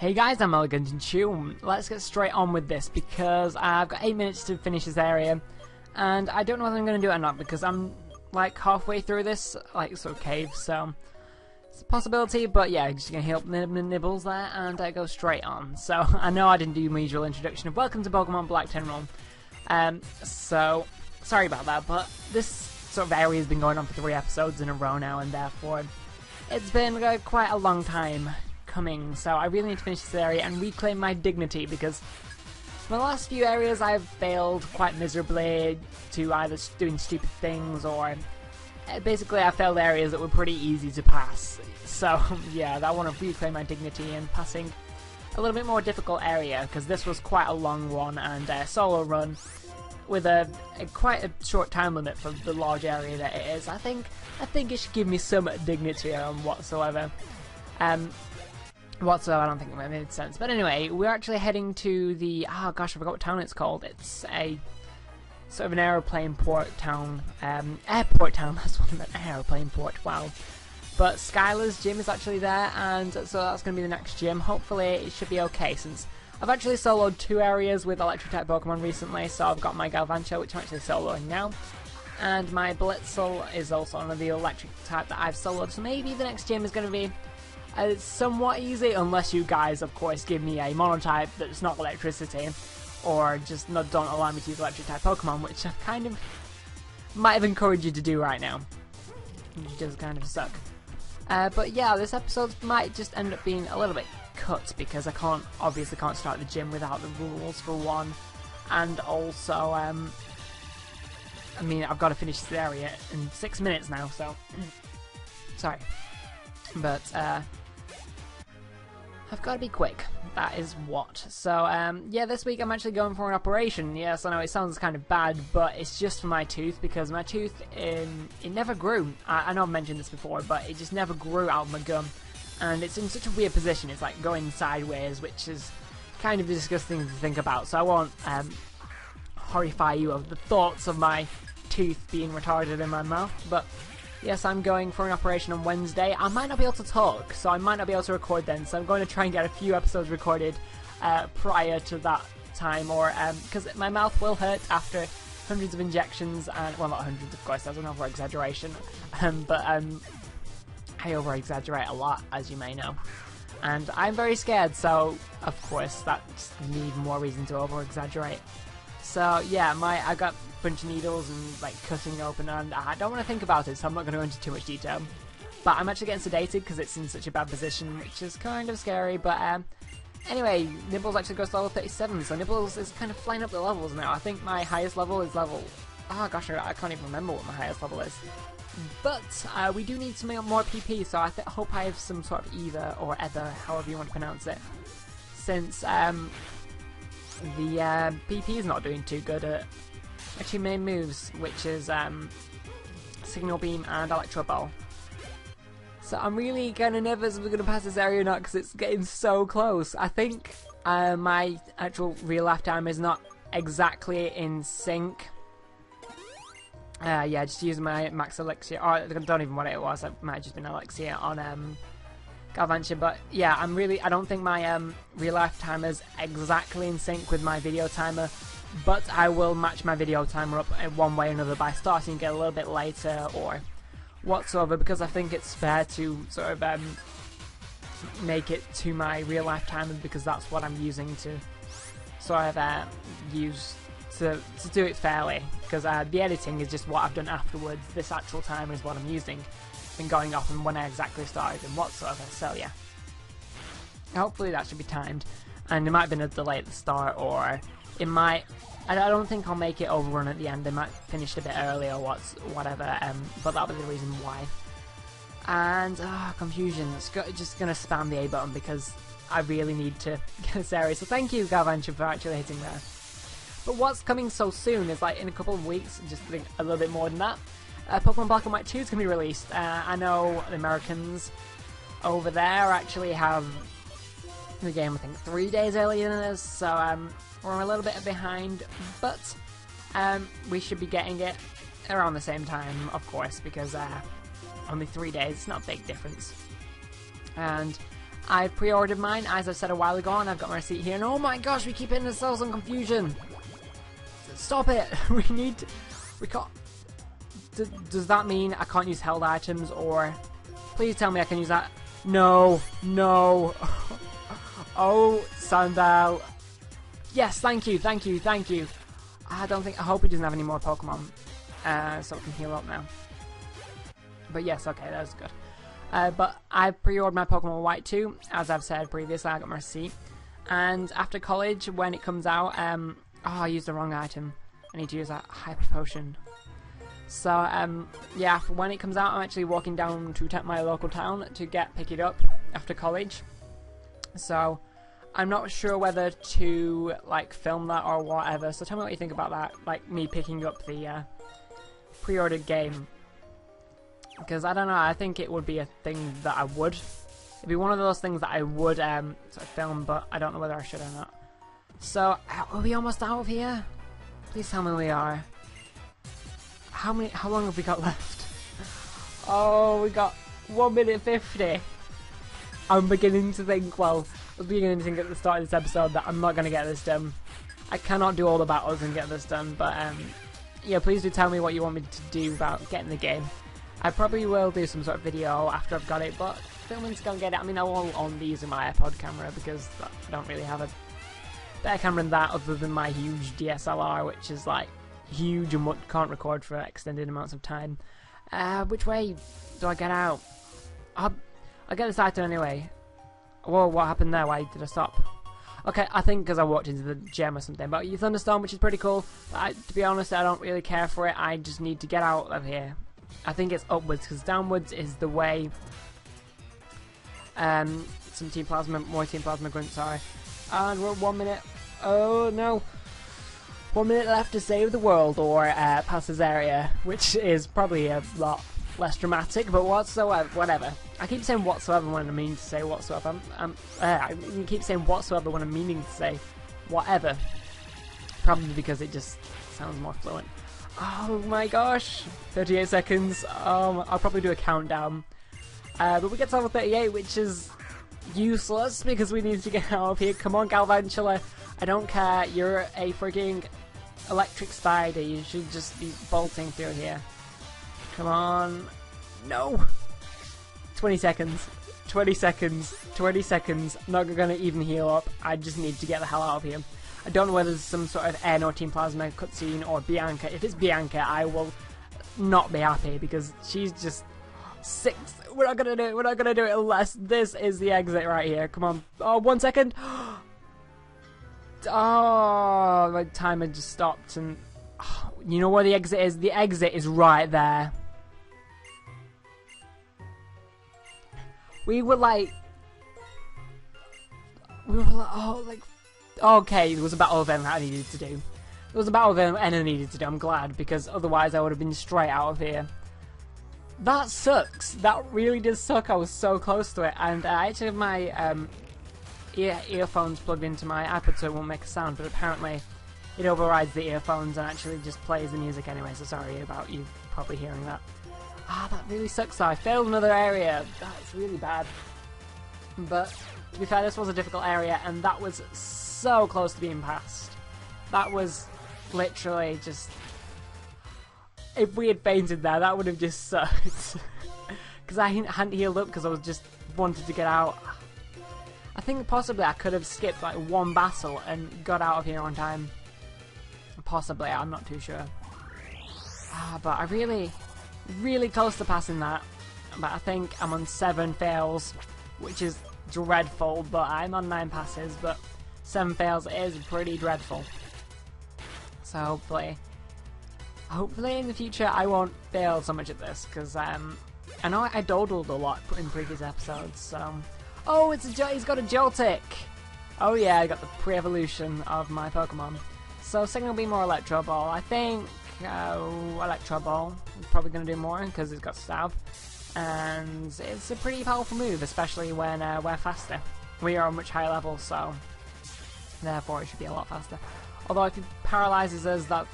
Hey guys, I'm Elegant and Chew. Let's get straight on with this because I've got 8 minutes to finish this area and I don't know whether I'm going to do it or not because I'm like halfway through this like sort of cave, so it's a possibility, but yeah, just going to heal up nibbles there and go straight on. So I know I didn't do my usual introduction of welcome to Pokemon Black Tenrule, so sorry about that, but this sort of area has been going on for 3 episodes in a row now and therefore it's been quite a long time coming, so I really need to finish this area and reclaim my dignity because for the last few areas I've failed quite miserably to either doing stupid things or basically I failed areas that were pretty easy to pass. So yeah, I want to reclaim my dignity and passing a little bit more difficult area because this was quite a long one and a solo run with quite a short time limit for the large area that it is. I think it should give me some dignity whatsoever. I don't think it made sense. But anyway, we're actually heading to the... oh gosh, I forgot what town it's called. It's a sort of an aeroplane port town. Airport town, that's what I meant. Aeroplane port, wow. But Skylar's gym is actually there, and so that's going to be the next gym. Hopefully it should be okay, since I've actually soloed 2 areas with electric-type Pokemon recently. So I've got my Galvantula, which I'm actually soloing now. And my Blitzel is also one of the electric type that I've soloed. So maybe the next gym is going to be... it's somewhat easy, unless you guys, of course, give me a Monotype that's not electricity, or just don't allow me to use electric-type Pokemon, which I kind of might have encouraged you to do right now, which does kind of suck. But yeah, this episode might just end up being a little bit cut, because I obviously can't start the gym without the rules, for one, and also, I mean, I've got to finish this area in 6 minutes now, so, sorry. But, I've got to be quick, that is what. So, yeah, this week I'm actually going for an operation. Yes, I know it sounds kind of bad, but it's just for my tooth, because my tooth, it never grew. I know I've mentioned this before, but it just never grew out of my gum. And it's in such a weird position, it's like going sideways, which is kind of disgusting to think about. So I won't horrify you of the thoughts of my tooth being retarded in my mouth, but... yes, I'm going for an operation on Wednesday. I might not be able to talk, so I might not be able to record then, so I'm going to try and get a few episodes recorded prior to that time, or because my mouth will hurt after hundreds of injections, and well, not hundreds, of course, that's an over-exaggeration, but I over-exaggerate a lot, as you may know, and I'm very scared, so of course that's even more reason to over-exaggerate. So yeah, I got a bunch of needles and like cutting open, and I don't want to think about it, so I'm not going to go into too much detail. But I'm actually getting sedated because it's in such a bad position, which is kind of scary. But anyway, Nibbles actually goes to level 37, so Nibbles is kind of flying up the levels now. I think my highest level is level... oh gosh, I can't even remember what my highest level is. But we do need some more PP, so I hope I have some sort of either or ether, however you want to pronounce it. Since the PP is not doing too good at actually main moves, which is Signal Beam and Electro Ball. So I'm really kind of nervous if we're going to pass this area or not, because it's getting so close. I think my actual real life time is not exactly in sync. Yeah, just using my Max Elixir, or I don't even know what it was, it might have just been Elixir on Galvantula, but yeah, I don't think my real life timer is exactly in sync with my video timer, but I will match my video timer up in one way or another by starting to get a little bit later or whatsoever, because I think it's fair to sort of make it to my real life timer, because that's what I'm using to sort of use to do it fairly, because the editing is just what I've done afterwards. This actual timer is what I'm using and going off and when I exactly started and whatsoever, so yeah. Hopefully that should be timed, and there might have been a delay at the start, or it might... I don't think I'll make it overrun at the end, they might finish a bit early or whatever, but that'll be the reason why. And, confusion, just gonna spam the A button because I really need to get this area, so thank you Galvantula for actually hitting there. But what's coming so soon is like in a couple of weeks, just a little bit more than that, Pokemon Black and White 2 is going to be released. I know the Americans over there actually have the game, I think, 3 days earlier than us, so we're a little bit behind, but we should be getting it around the same time, of course, because only 3 days, it's not a big difference. And I pre-ordered mine, as I said a while ago, and I've got my receipt here. And oh my gosh, we keep hitting ourselves on confusion. Stop it. We can't. Does that mean I can't use held items, or please tell me I can use that? No, no. Oh, Sandal. Yes, thank you, thank you, thank you. I hope he doesn't have any more Pokemon, so we can heal up now. But yes, okay, that's good. But I pre-ordered my Pokemon White 2, as I've said previously. I got my receipt, and after college, when it comes out, oh, I used the wrong item. I need to use that Hyper Potion. So, yeah, when it comes out, I'm actually walking down to my local town to pick it up after college. So, I'm not sure whether to, like, film that or whatever. So tell me what you think about that, like, me picking up the pre-ordered game. Because, I don't know, I think it would be a thing that I would. It'd be one of those things that I would sort of film, but I don't know whether I should or not. So, are we almost out of here? Please tell me we are. How long have we got left? Oh, we got 1 minute 50. I'm beginning to think, well, I was beginning to think at the start of this episode that I'm not going to get this done. I cannot do all the battles and get this done, but yeah, please do tell me what you want me to do about getting the game. I probably will do some sort of video after I've got it, but filming's going to get it. I mean, I won't own these in my iPod camera because I don't really have a better camera than that other than my huge DSLR, which is like huge and can't record for extended amounts of time. Which way do I get out? I'll get this item anyway. Whoa, what happened there? Why did I stop? Okay, I think because I walked into the gym or something. But you Thunderstorm, which is pretty cool. To be honest, I don't really care for it. I just need to get out of here. I think it's upwards, because downwards is the way. Some Team Plasma, more Team Plasma Grunt, sorry. And we're at 1 minute. Oh no. 1 minute left to save the world, or pass this area, which is probably a lot less dramatic, but whatsoever, whatever. I keep saying whatsoever when I mean to say whatsoever. I keep saying whatsoever when I'm meaning to say whatever. Probably because it just sounds more fluent. Oh my gosh! 38 seconds. I'll probably do a countdown. But we get to level 38, which is useless because we need to get out of here. Come on, Galvantula. I don't care. You're a freaking electric spider. You should just be bolting through here. Come on. No! 20 seconds. 20 seconds. 20 seconds. Not gonna even heal up. I just need to get the hell out of here. I don't know whether there's some sort of Air or Team Plasma cutscene or Bianca. If it's Bianca, I will not be happy because she's just 6. We're not gonna do it. We're not gonna do it unless this is the exit right here. Come on. Oh, 1 second. Oh, my timer just stopped, and you know where the exit is? The exit is right there. We were like, oh, like, okay, there was a battle event that I needed to do. There was a battle event I needed to do, I'm glad, because otherwise I would have been straight out of here. That sucks. That really does suck. I was so close to it, and I actually have my earphones plugged into my iPod so it won't make a sound, but apparently it overrides the earphones and actually just plays the music anyway, so sorry about you probably hearing that. Ah, that really sucks though. I failed another area. That's really bad. But to be fair, this was a difficult area, and that was so close to being passed. That was literally just... If we had fainted there, that would have just sucked. Because I hadn't healed up because I was just wanted to get out. I think possibly I could have skipped like one battle and got out of here on time. Possibly, I'm not too sure. But I really close to passing that. But I think I'm on 7 fails, which is dreadful. But I'm on 9 passes, but 7 fails is pretty dreadful. So hopefully in the future I won't fail so much at this, because I know I dawdled a lot in previous episodes. So, oh, he's got a Joltik. Oh yeah, I got the pre-evolution of my Pokemon. So Signal Beam or Electro Ball. I think Electro Ball is probably going to do more because it's got Stab, and it's a pretty powerful move, especially when we're faster. We are on much higher levels, so therefore it should be a lot faster. Although if it paralyzes us, that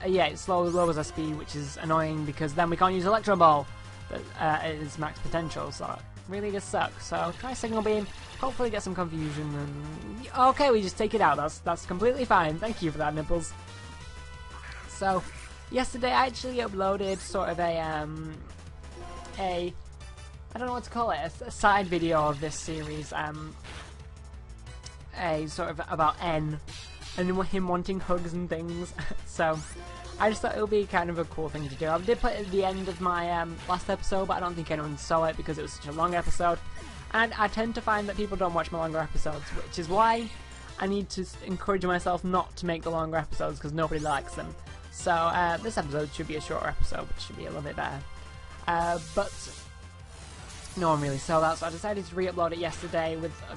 yeah, it lowers our speed, which is annoying because then we can't use Electro Ball at its max potential. So really just suck. So try Signal Beam, hopefully get some confusion, and okay, we just take it out. That's completely fine. Thank you for that, Nipples. So yesterday I actually uploaded sort of a I don't know what to call it, a side video of this series, a sort of about N and him wanting hugs and things. So I just thought it would be kind of a cool thing to do. I did put it at the end of my last episode, but I don't think anyone saw it because it was such a long episode. And I tend to find that people don't watch my longer episodes, which is why I need to encourage myself not to make the longer episodes because nobody likes them. So this episode should be a shorter episode, which should be a little bit better. But no one really saw that, so I decided to re-upload it yesterday with a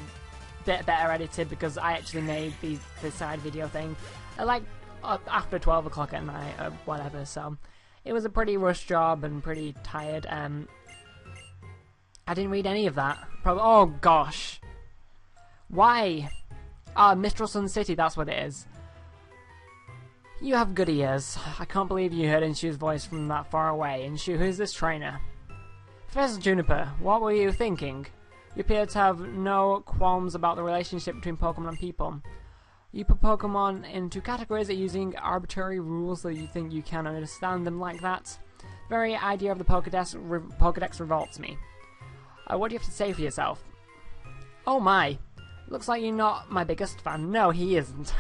bit better edited because I actually made the side video thing like after 12 o'clock at night or whatever, so it was a pretty rushed job and pretty tired. I didn't read any of that. Probably. Oh gosh. Why? Ah, Mistralton City, that's what it is. You have good ears. I can't believe you heard Inshu's voice from that far away. Inshu, who's this trainer? Professor Juniper, what were you thinking? You appear to have no qualms about the relationship between Pokemon and people. You put Pokemon into categories using arbitrary rules so you think you can understand them like that. The very idea of the Pokédex revolts me. What do you have to say for yourself? Oh my, looks like you're not my biggest fan. No, he isn't.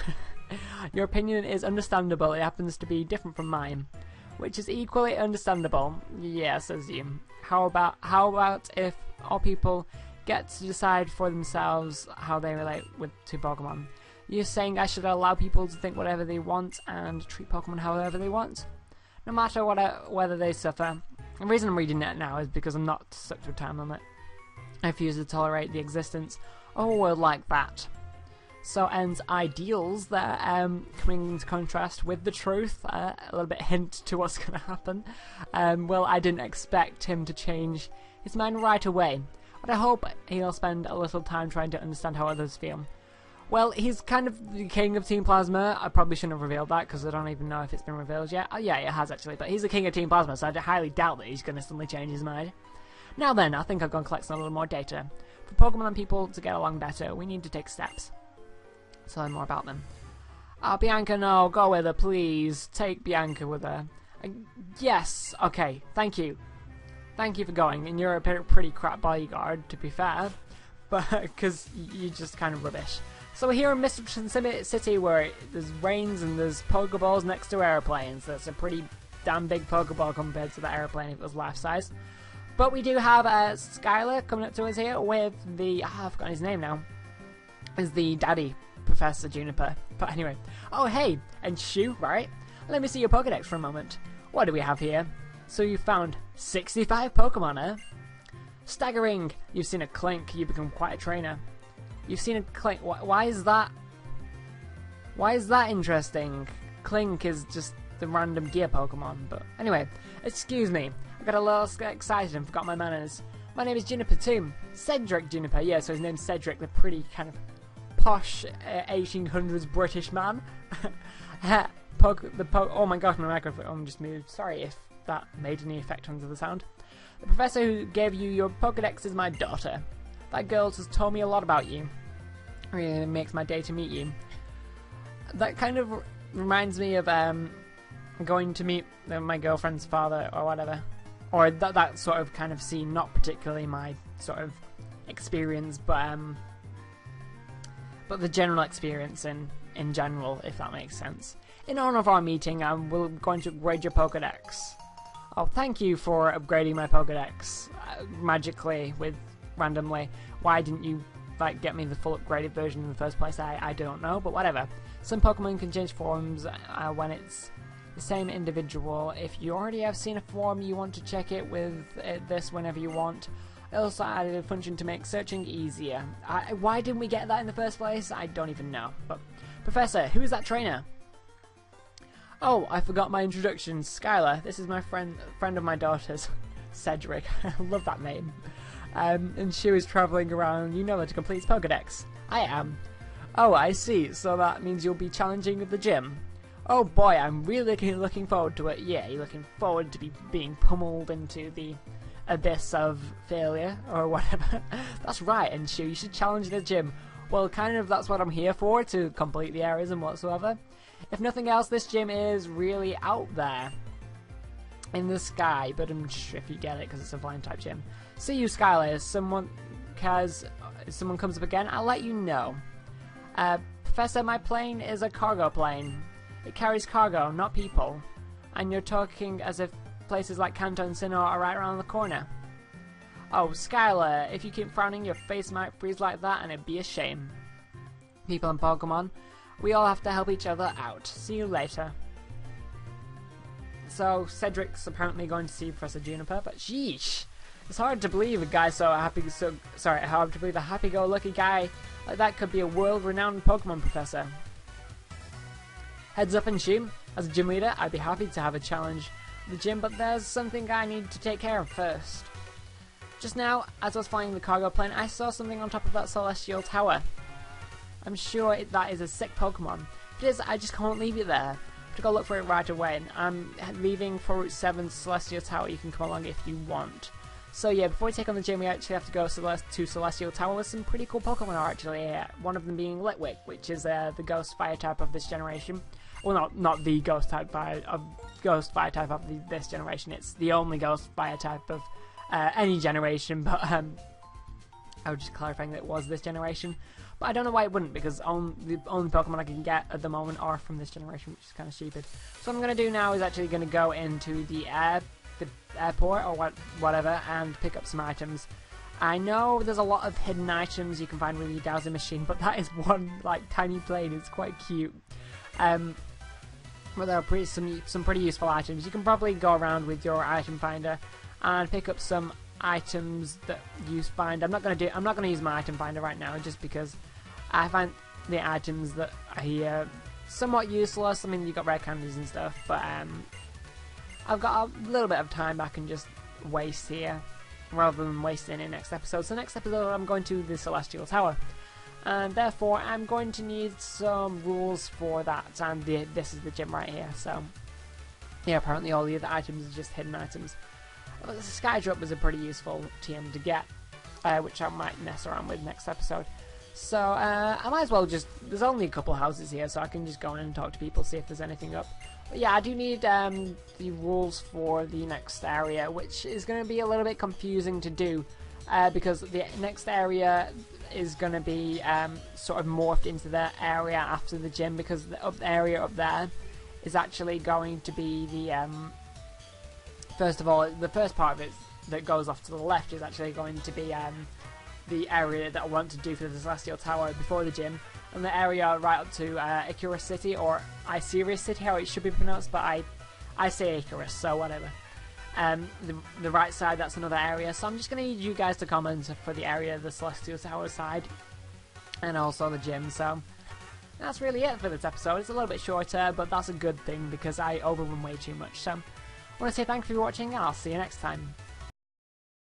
Your opinion is understandable, it happens to be different from mine. Which is equally understandable. Yeah, says you. How about if all people get to decide for themselves how they relate to Pokemon? You're saying I should allow people to think whatever they want and treat Pokemon however they want? No matter whether they suffer. The reason I'm reading it now is because I'm not stuck to a time limit. I refuse to tolerate the existence of a world like that. So ends ideals that coming into contrast with the truth, a little bit hint to what's going to happen. Well, I didn't expect him to change his mind right away, but I hope he'll spend a little time trying to understand how others feel. Well, he's kind of the king of Team Plasma. I probably shouldn't have revealed that because I don't even know if it's been revealed yet. Oh, yeah, it has actually, but he's the king of Team Plasma, so I highly doubt that he's going to suddenly change his mind. Now then, I think I've gone collect a little more data. For Pokemon and people to get along better, we need to take steps. Tell him more about them. Bianca, no, go with her, please. Take Bianca with her. Yes, okay, thank you. Thank you for going, and you're a pretty crap bodyguard, to be fair, but because you're just kind of rubbish. So we're here in Mistralton City where there's rains and there's Pokeballs next to airplanes. That's a pretty damn big Pokeball compared to the airplane if it was life size. But we do have Skylar coming up to us here with the... I've forgotten his name now. Is the daddy, Professor Juniper. But anyway. Oh, hey, and Shu, right? Let me see your Pokedex for a moment. What do we have here? So you found 65 Pokemon, eh? Staggering! You've seen a Clink, you become quite a trainer. You've seen a Clink. Why is that? Why is that interesting? Clink is just the random gear Pokemon, but anyway, excuse me. I got a little excited and forgot my manners. My name is Juniper too. Cedric Juniper, yeah, so his name's Cedric, the pretty kind of posh 1800s British man. Oh my gosh, my microphone just moved. Sorry if that made any effect onto the sound. The professor who gave you your Pokedex is my daughter. That girl has told me a lot about you. Really makes my day to meet you. That kind of reminds me of going to meet my girlfriend's father or whatever. Or that sort of kind of scene, not particularly my sort of experience, but the general experience in general, if that makes sense. In honor of our meeting, we're going to upgrade your Pokedex. Oh, thank you for upgrading my Pokedex magically randomly. Why didn't you get me the full upgraded version in the first place? I don't know, but whatever. Some Pokemon can change forms when it's the same individual. If you already have seen a form, you want to check it with this whenever you want. I also added a function to make searching easier. Why didn't we get that in the first place? I don't even know. But Professor, who is that trainer? Oh, I forgot my introduction. Skylar, this is my friend of my daughter's, Cedric. I love that name. And she was travelling around, you know her to complete his Pokedex. I am. Oh, I see. So that means you'll be challenging at the gym. Oh boy, I'm really looking forward to it. Yeah, you're looking forward to being pummeled into the abyss of failure or whatever. That's right, and you should challenge the gym. Well, kind of that's what I'm here for, to complete the areas and whatsoever. If nothing else, this gym is really out there in the sky, but I'm sure if you get it because it's a flying type gym. See you, Skylar. If someone comes up again, I'll let you know. Professor, my plane is a cargo plane. It carries cargo, not people. And you're talking as if places like Kanto and Sinnoh are right around the corner. Oh, Skylar, if you keep frowning, your face might freeze like that, and it'd be a shame. People and Pokemon, we all have to help each other out. See you later. So, Cedric's apparently going to see Professor Juniper, but sheesh! It's hard to believe a guy hard to believe a happy-go-lucky guy like that could be a world-renowned Pokemon professor. Heads up and Shu, as a gym leader, I'd be happy to have a challenge with the gym, but there's something I need to take care of first. Just now, as I was flying the cargo plane, I saw something on top of that celestial tower. I'm sure that is a sick Pokemon. If it is, I just can't leave it there. I have to go look for it right away. I'm leaving for Route 7 Celestial Tower. You can come along if you want. So yeah, before we take on the gym, we actually have to go to Celestial Tower with some pretty cool Pokemon are actually here. One of them being Litwick, which is the Ghost Fire type of this generation. Well, not the Ghost Fire type of this generation. It's the only Ghost Fire type of any generation, but I was just clarifying that it was this generation. But I don't know why it wouldn't, because the only Pokemon I can get at the moment are from this generation, which is kind of stupid. So what I'm going to do now is actually going to go into the airport or whatever and pick up some items. I know there's a lot of hidden items you can find with your dowsing machine, but that is one like tiny plane. It's quite cute. But there are some pretty useful items. You can probably go around with your item finder and pick up some items that you find. I'm not gonna use my item finder right now, just because I find the items that are here somewhat useless. I mean, you've got rare candies and stuff, but I've got a little bit of time I can just waste here rather than wasting in next episode. So next episode I'm going to the Celestial Tower, and therefore I'm going to need some rules for that, and this is the gym right here. So yeah, apparently all the other items are just hidden items. Well, the Skydrop was a pretty useful TM to get, which I might mess around with next episode. So I might as well there's only a couple houses here, so I can just go in and talk to people, see if there's anything up. But yeah, I do need the rules for the next area, which is going to be a little bit confusing to do, because the next area is going to be sort of morphed into the area after the gym, because the area up there is actually going to be the first of all, the first part of it that goes off to the left is actually going to be the area that I want to do for the Celestial Tower before the gym, and the area right up to Icarus City, or Icarus City, how it should be pronounced, but I say Icarus, so whatever. The right side, that's another area, so I'm just going to need you guys to comment for the area of the Celestial Tower side, and also the gym. So that's really it for this episode. It's a little bit shorter, but that's a good thing, because I overrun way too much. So I want to say thank you for watching, and I'll see you next time.